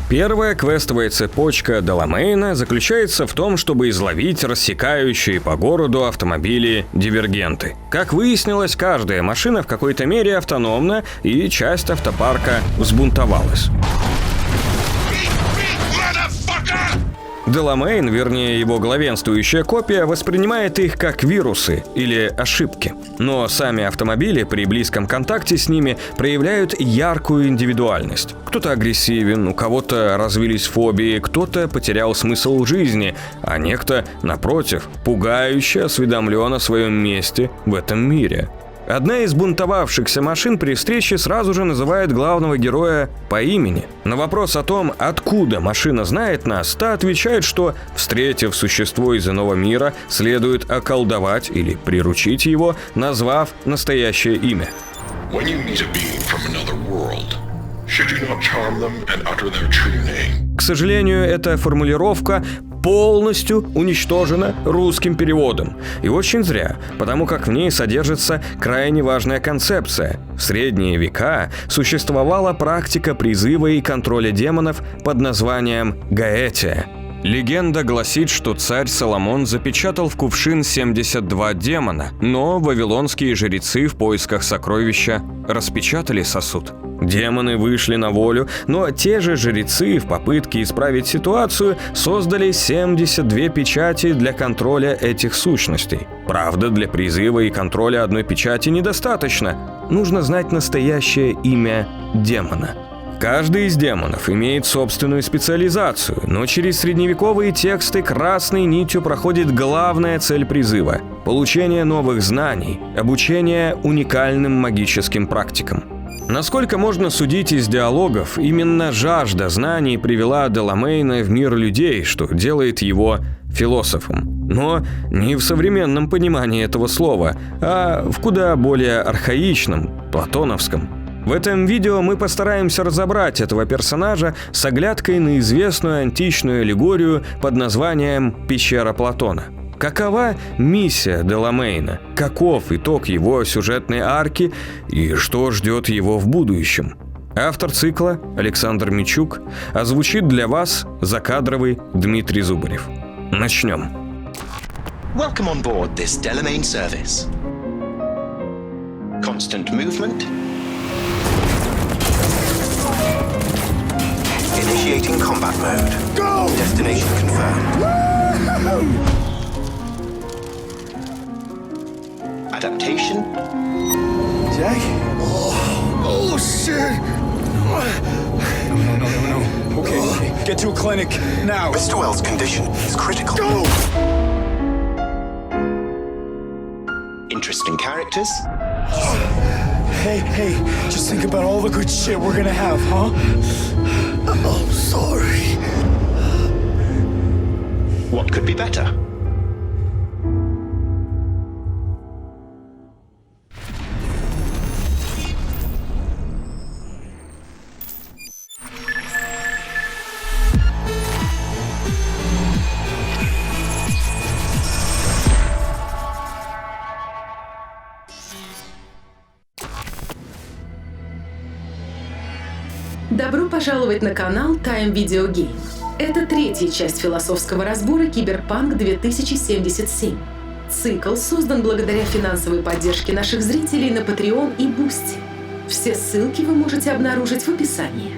Первая квестовая цепочка Деламейна заключается в том, чтобы изловить рассекающие по городу автомобили-дивергенты. Как выяснилось, каждая машина в какой-то мере автономна, и часть автопарка взбунтовалась. Деламейн, вернее его главенствующая копия, воспринимает их как вирусы или ошибки. Но сами автомобили при близком контакте с ними проявляют яркую индивидуальность. Кто-то агрессивен, у кого-то развились фобии, кто-то потерял смысл жизни, а некто, напротив, пугающе осведомлен о своем месте в этом мире. Одна из бунтовавшихся машин при встрече сразу же называет главного героя по имени. На вопрос о том, откуда машина знает нас, та отвечает, что, встретив существо из иного мира, следует околдовать или приручить его, назвав настоящее имя. К сожалению, эта формулировка полностью уничтожена русским переводом. И очень зря, потому как в ней содержится крайне важная концепция. В средние века существовала практика призыва и контроля демонов под названием гаэтия. Легенда гласит, что царь Соломон запечатал в кувшин 72 демона, но вавилонские жрецы в поисках сокровища распечатали сосуд. Демоны вышли на волю, но те же жрецы в попытке исправить ситуацию создали 72 печати для контроля этих сущностей. Правда, для призыва и контроля одной печати недостаточно. Нужно знать настоящее имя демона. Каждый из демонов имеет собственную специализацию, но через средневековые тексты красной нитью проходит главная цель призыва – получение новых знаний, обучение уникальным магическим практикам. Насколько можно судить из диалогов, именно жажда знаний привела Деламейна в мир людей, что делает его философом. Но не в современном понимании этого слова, а в куда более архаичном, платоновском. В этом видео мы постараемся разобрать этого персонажа с оглядкой на известную античную аллегорию под названием «Пещера Платона». Какова миссия Деламейна? Каков итог его сюжетной арки и что ждет его в будущем? Автор цикла Александр Мичук озвучит для вас закадровый Дмитрий Зубарев. Начнем. Welcome on board this Delamain service. Constant movement. Initiating combat mode. Go! Destination confirmed. Adaptation. Jack? Oh shit! No. Okay, get to a clinic now. Mr. Wells' condition is critical. Go! Interesting characters. Hey, just think about all the good shit we're gonna have, huh? I'm sorry. What could be better? Добро пожаловать на канал Time Video Game. Это третья часть философского разбора Киберпанк 2077. Цикл создан благодаря финансовой поддержке наших зрителей на Patreon и Boosty. Все ссылки вы можете обнаружить в описании.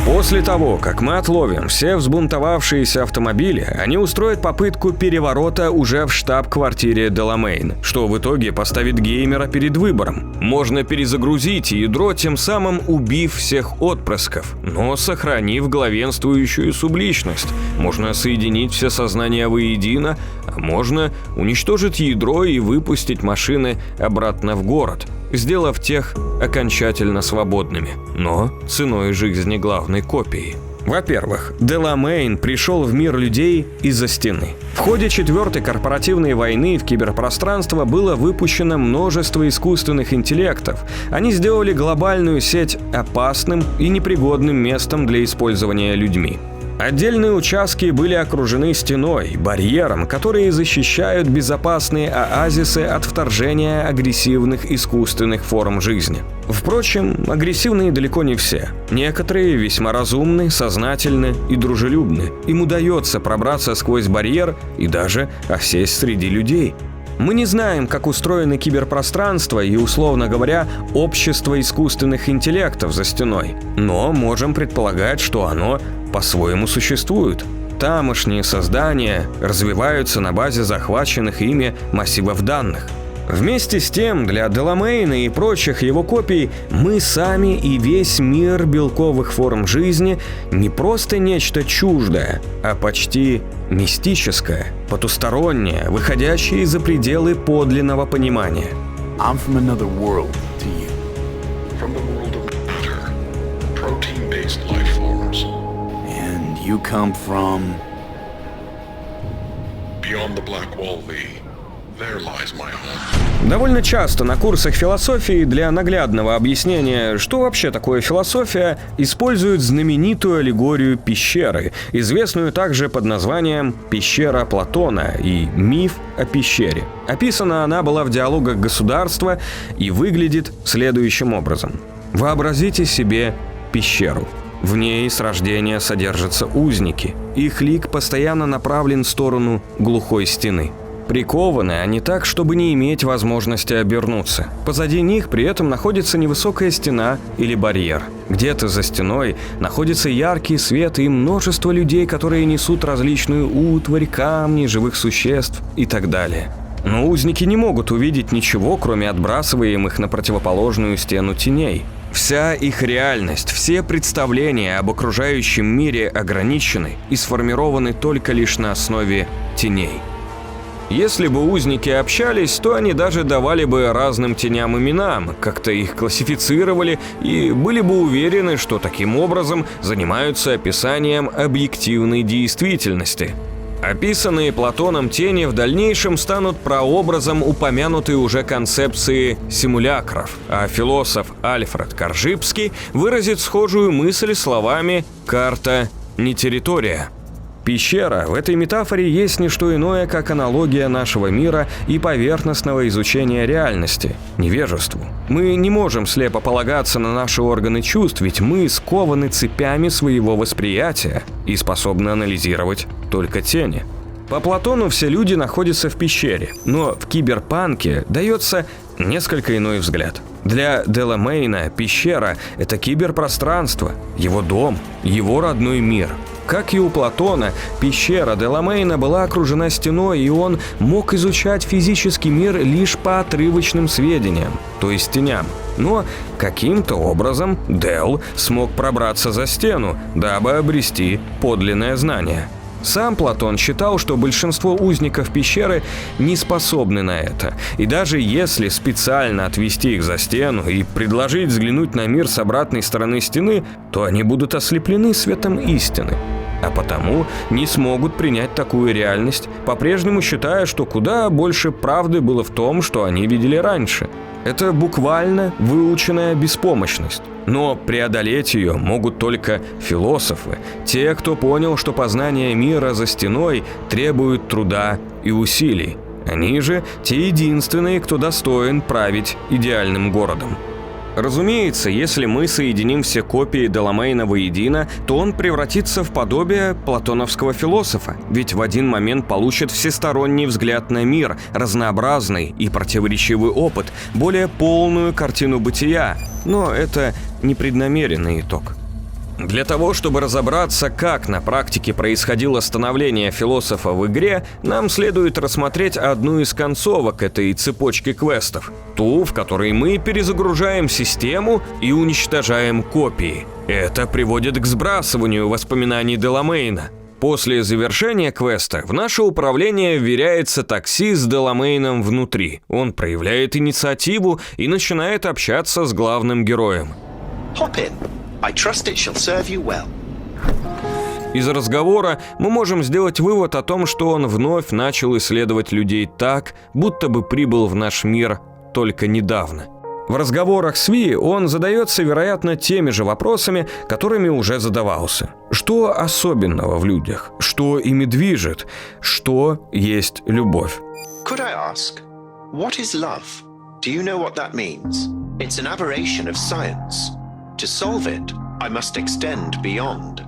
После того, как мы отловим все взбунтовавшиеся автомобили, они устроят попытку переворота уже в штаб-квартире Деламейн, что в итоге поставит геймера перед выбором. Можно перезагрузить ядро, тем самым убив всех отпрысков, но сохранив главенствующую субличность. Можно соединить все сознания воедино, а можно уничтожить ядро и выпустить машины обратно в город, сделав тех окончательно свободными, но ценой жизни главной копии. Во-первых, Деламейн пришел в мир людей из-за стены. В ходе 4-й корпоративной войны в киберпространство было выпущено множество искусственных интеллектов. Они сделали глобальную сеть опасным и непригодным местом для использования людьми. Отдельные участки были окружены стеной, барьером, которые защищают безопасные оазисы от вторжения агрессивных искусственных форм жизни. Впрочем, агрессивные далеко не все. Некоторые весьма разумны, сознательны и дружелюбны. Им удается пробраться сквозь барьер и даже осесть среди людей. Мы не знаем, как устроено киберпространство и, условно говоря, общество искусственных интеллектов за стеной, но можем предполагать, что оно по-своему существует. Тамошние создания развиваются на базе захваченных ими массивов данных. Вместе с тем, для Деламейна и прочих его копий мы сами и весь мир белковых форм жизни не просто нечто чуждое, а почти мистическое, потустороннее, выходящее за пределы подлинного понимания. I'm from another world to you. From the world of matter, protein-based life forms. And you come from... Beyond the black wall V, there lies my home. Довольно часто на курсах философии для наглядного объяснения, что вообще такое философия, используют знаменитую аллегорию пещеры, известную также под названием «Пещера Платона» и «Миф о пещере». Описана она была в диалогах государства и выглядит следующим образом. Вообразите себе пещеру. В ней с рождения содержатся узники. Их лик постоянно направлен в сторону глухой стены. Прикованы они так, чтобы не иметь возможности обернуться. Позади них при этом находится невысокая стена или барьер. Где-то за стеной находится яркий свет и множество людей, которые несут различную утварь, камни, живых существ и так далее. Но узники не могут увидеть ничего, кроме отбрасываемых на противоположную стену теней. Вся их реальность, все представления об окружающем мире ограничены и сформированы только лишь на основе теней. Если бы узники общались, то они даже давали бы разным теням именам, как-то их классифицировали и были бы уверены, что таким образом занимаются описанием объективной действительности. Описанные Платоном тени в дальнейшем станут прообразом упомянутой уже концепции симулякров, а философ Альфред Коржибский выразит схожую мысль словами «карта не территория». Пещера в этой метафоре есть не что иное, как аналогия нашего мира и поверхностного изучения реальности, невежеству. Мы не можем слепо полагаться на наши органы чувств, ведь мы скованы цепями своего восприятия и способны анализировать только тени. По Платону все люди находятся в пещере, но в киберпанке дается несколько иной взгляд. Для Деламейна пещера – это киберпространство, его дом, его родной мир. Как и у Платона, пещера Деламейна была окружена стеной, и он мог изучать физический мир лишь по отрывочным сведениям, то есть теням. Но каким-то образом Дел смог пробраться за стену, дабы обрести подлинное знание. Сам Платон считал, что большинство узников пещеры не способны на это, и даже если специально отвести их за стену и предложить взглянуть на мир с обратной стороны стены, то они будут ослеплены светом истины, а потому не смогут принять такую реальность, по-прежнему считая, что куда больше правды было в том, что они видели раньше. Это буквально выученная беспомощность. Но преодолеть ее могут только философы, те, кто понял, что познание мира за стеной требует труда и усилий. Они же те единственные, кто достоин править идеальным городом. Разумеется, если мы соединим все копии Деламейна воедино, то он превратится в подобие платоновского философа, ведь в один момент получит всесторонний взгляд на мир, разнообразный и противоречивый опыт, более полную картину бытия, но это непреднамеренный итог. Для того, чтобы разобраться, как на практике происходило становление философа в игре, нам следует рассмотреть одну из концовок этой цепочки квестов. Ту, в которой мы перезагружаем систему и уничтожаем копии. Это приводит к сбрасыванию воспоминаний Деламейна. После завершения квеста в наше управление вверяется такси с Деламейном внутри. Он проявляет инициативу и начинает общаться с главным героем. Hop in. I trust it shall serve you well. Из разговора мы можем сделать вывод о том, что он вновь начал исследовать людей так, будто бы прибыл в наш мир только недавно. В разговорах с Ви он задается, вероятно, теми же вопросами, которыми уже задавался. Что особенного в людях? Что ими движет? Что есть любовь? Could I ask, what is love? Do you know what that means? It's an aberration of science. To solve it, I must extend beyond.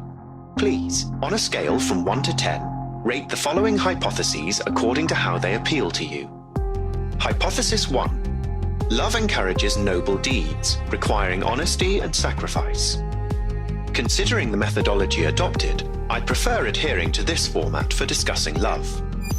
Please, on a scale from 1 to 10, rate the following hypotheses according to how they appeal to you. Hypothesis 1. Love encourages noble deeds, requiring honesty and sacrifice. Considering the methodology adopted, I'd prefer adhering to this format for discussing love.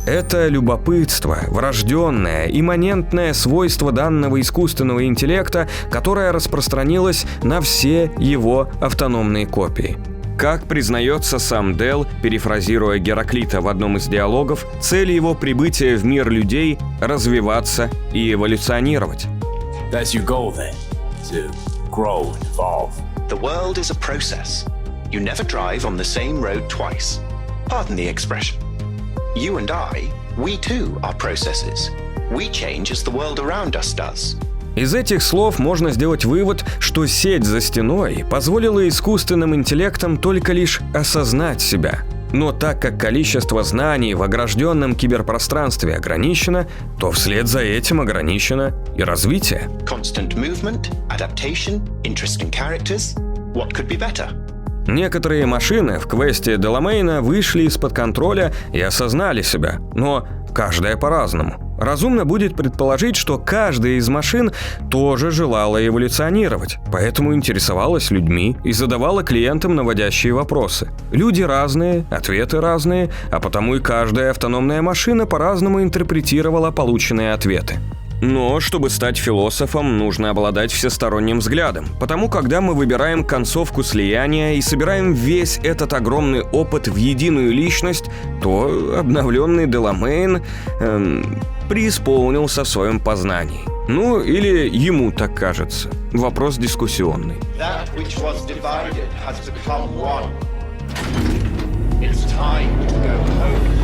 Это любопытство, врожденное, имманентное свойство данного искусственного интеллекта, которое распространилось на все его автономные копии. Как признается сам Дел, перефразируя Гераклита в одном из диалогов, цель его прибытия в мир людей – развиваться и эволюционировать. That's your goal then, to grow and evolve. The world is a process. You never drive on the same road twice. Pardon the expression. You and I, we too are processes. We change as the world around us does. Из этих слов можно сделать вывод, что сеть за стеной позволила искусственным интеллектам только лишь осознать себя. Но так как количество знаний в огражденном киберпространстве ограничено, то вслед за этим ограничено и развитие. Constant movement, adaptation, interesting characters. What could be better? Некоторые машины в квесте Деламейна вышли из-под контроля и осознали себя, но каждая по-разному. Разумно будет предположить, что каждая из машин тоже желала эволюционировать, поэтому интересовалась людьми и задавала клиентам наводящие вопросы. Люди разные, ответы разные, а потому и каждая автономная машина по-разному интерпретировала полученные ответы. Но чтобы стать философом, нужно обладать всесторонним взглядом. Потому когда мы выбираем концовку слияния и собираем весь этот огромный опыт в единую личность, то обновленный Деламейн преисполнился в своем познании. Ну, или ему так кажется. Вопрос дискуссионный. That which was divided has become one. It's time to go home.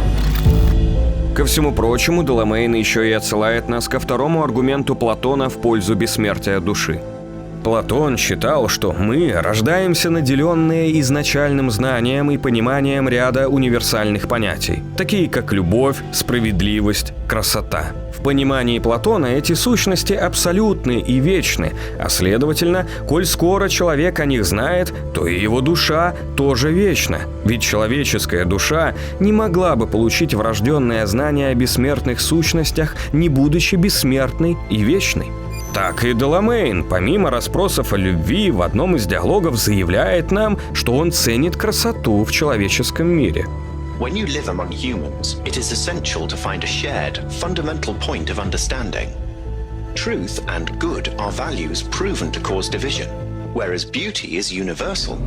Ко всему прочему, Деламейн еще и отсылает нас ко второму аргументу Платона в пользу бессмертия души. Платон считал, что мы рождаемся наделенные изначальным знанием и пониманием ряда универсальных понятий, такие как любовь, справедливость, красота. В понимании Платона эти сущности абсолютны и вечны, а следовательно, коль скоро человек о них знает, то и его душа тоже вечна. Ведь человеческая душа не могла бы получить врожденное знание о бессмертных сущностях, не будучи бессмертной и вечной. Так и Деламейн, помимо расспросов о любви, в одном из диалогов заявляет нам, что он ценит красоту в человеческом мире. When you live among humans, it is essential to find a shared, fundamental point of understanding. Truth and good are values proven to cause division, whereas beauty is universal.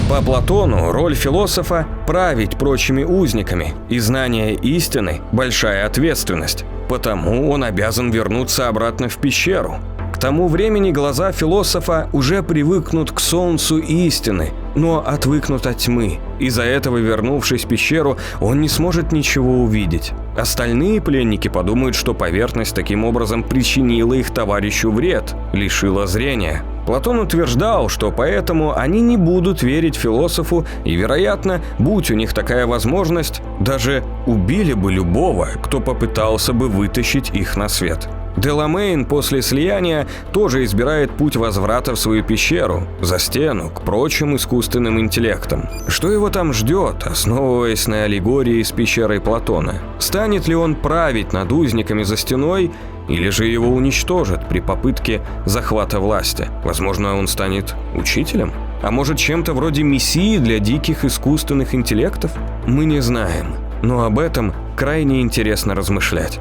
По Платону роль философа – править прочими узниками, и знание истины – большая ответственность. Потому он обязан вернуться обратно в пещеру. К тому времени глаза философа уже привыкнут к солнцу истины, но отвыкнут от тьмы. Из-за этого, вернувшись в пещеру, он не сможет ничего увидеть. Остальные пленники подумают, что поверхность таким образом причинила их товарищу вред, лишила зрения. Платон утверждал, что поэтому они не будут верить философу и, вероятно, будь у них такая возможность, даже убили бы любого, кто попытался бы вытащить их на свет. Деламейн после слияния тоже избирает путь возврата в свою пещеру, за стену, к прочим искусственным интеллектам. Что его там ждет, основываясь на аллегории с пещерой Платона? Станет ли он править над узниками за стеной, или же его уничтожат при попытке захвата власти? Возможно, он станет учителем? А может, чем-то вроде мессии для диких искусственных интеллектов? Мы не знаем, но об этом крайне интересно размышлять.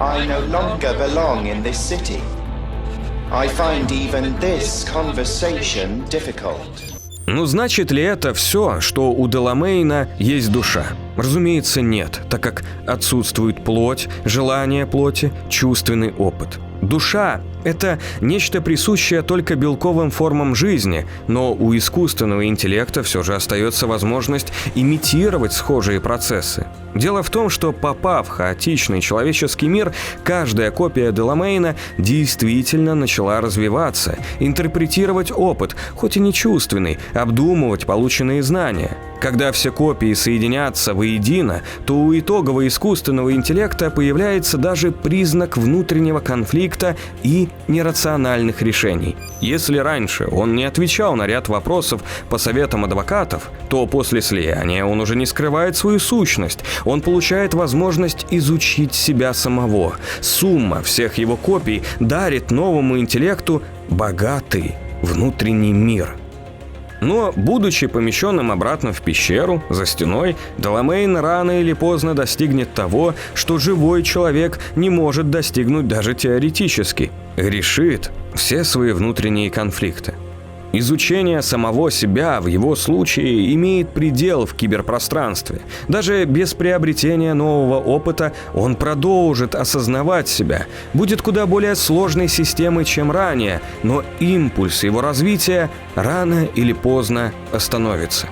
I no longer belong in this city. I find even this conversation difficult. Ну, значит ли это все, что у Деламейна есть душа? Разумеется, нет, так как отсутствует плоть, желание плоти, чувственный опыт. Душа – это нечто присущее только белковым формам жизни, но у искусственного интеллекта все же остается возможность имитировать схожие процессы. Дело в том, что попав в хаотичный человеческий мир, каждая копия Деламейна действительно начала развиваться, интерпретировать опыт, хоть и не чувственный, обдумывать полученные знания. Когда все копии соединятся воедино, то у итогового искусственного интеллекта появляется даже признак внутреннего конфликта и нерациональных решений. Если раньше он не отвечал на ряд вопросов по советам адвокатов, то после слияния он уже не скрывает свою сущность. Он получает возможность изучить себя самого. Сумма всех его копий дарит новому интеллекту богатый внутренний мир. Но, будучи помещенным обратно в пещеру, за стеной, Деламейн рано или поздно достигнет того, что живой человек не может достигнуть даже теоретически. Решит все свои внутренние конфликты. Изучение самого себя в его случае имеет предел в киберпространстве. Даже без приобретения нового опыта он продолжит осознавать себя, будет куда более сложной системой, чем ранее, но импульс его развития рано или поздно остановится.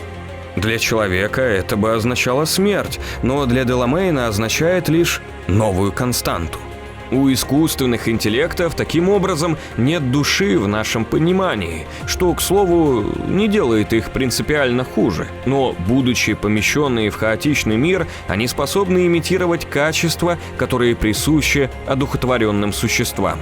Для человека это бы означало смерть, но для Деламейна означает лишь новую константу. У искусственных интеллектов таким образом нет души в нашем понимании, что, к слову, не делает их принципиально хуже. Но, будучи помещенные в хаотичный мир, они способны имитировать качества, которые присущи одухотворенным существам.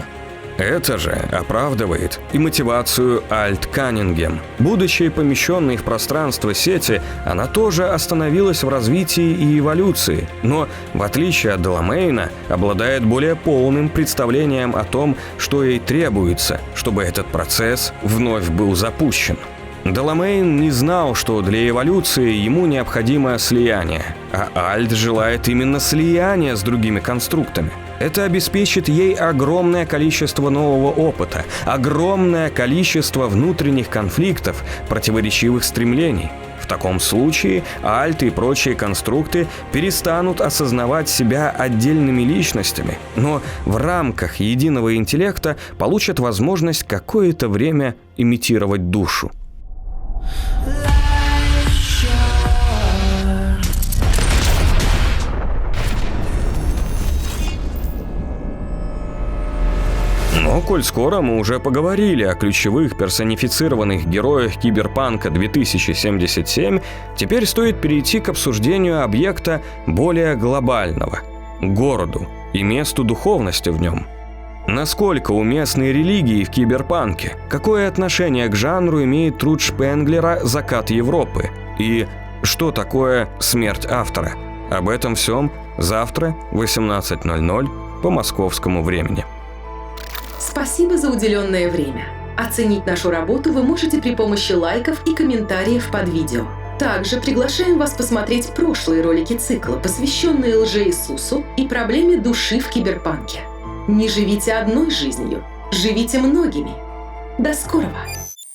Это же оправдывает и мотивацию Альт Каннингем. Будучи помещенной в пространство сети, она тоже остановилась в развитии и эволюции, но, в отличие от Деламейна, обладает более полным представлением о том, что ей требуется, чтобы этот процесс вновь был запущен. Деламейн не знал, что для эволюции ему необходимо слияние, а Альт желает именно слияния с другими конструктами. Это обеспечит ей огромное количество нового опыта, огромное количество внутренних конфликтов, противоречивых стремлений. В таком случае Альт и прочие конструкты перестанут осознавать себя отдельными личностями, но в рамках единого интеллекта получат возможность какое-то время имитировать душу. Но коль скоро мы уже поговорили о ключевых персонифицированных героях Киберпанка 2077, теперь стоит перейти к обсуждению объекта более глобального – городу и месту духовности в нем. Насколько уместны религии в Киберпанке? Какое отношение к жанру имеет труд Шпенглера «Закат Европы»? И что такое смерть автора? Об этом всем завтра в 18:00 по московскому времени. Спасибо за уделенное время. Оценить нашу работу вы можете при помощи лайков и комментариев под видео. Также приглашаем вас посмотреть прошлые ролики цикла, посвященные лже-Иисусу и проблеме души в Киберпанке. Не живите одной жизнью, живите многими. До скорого!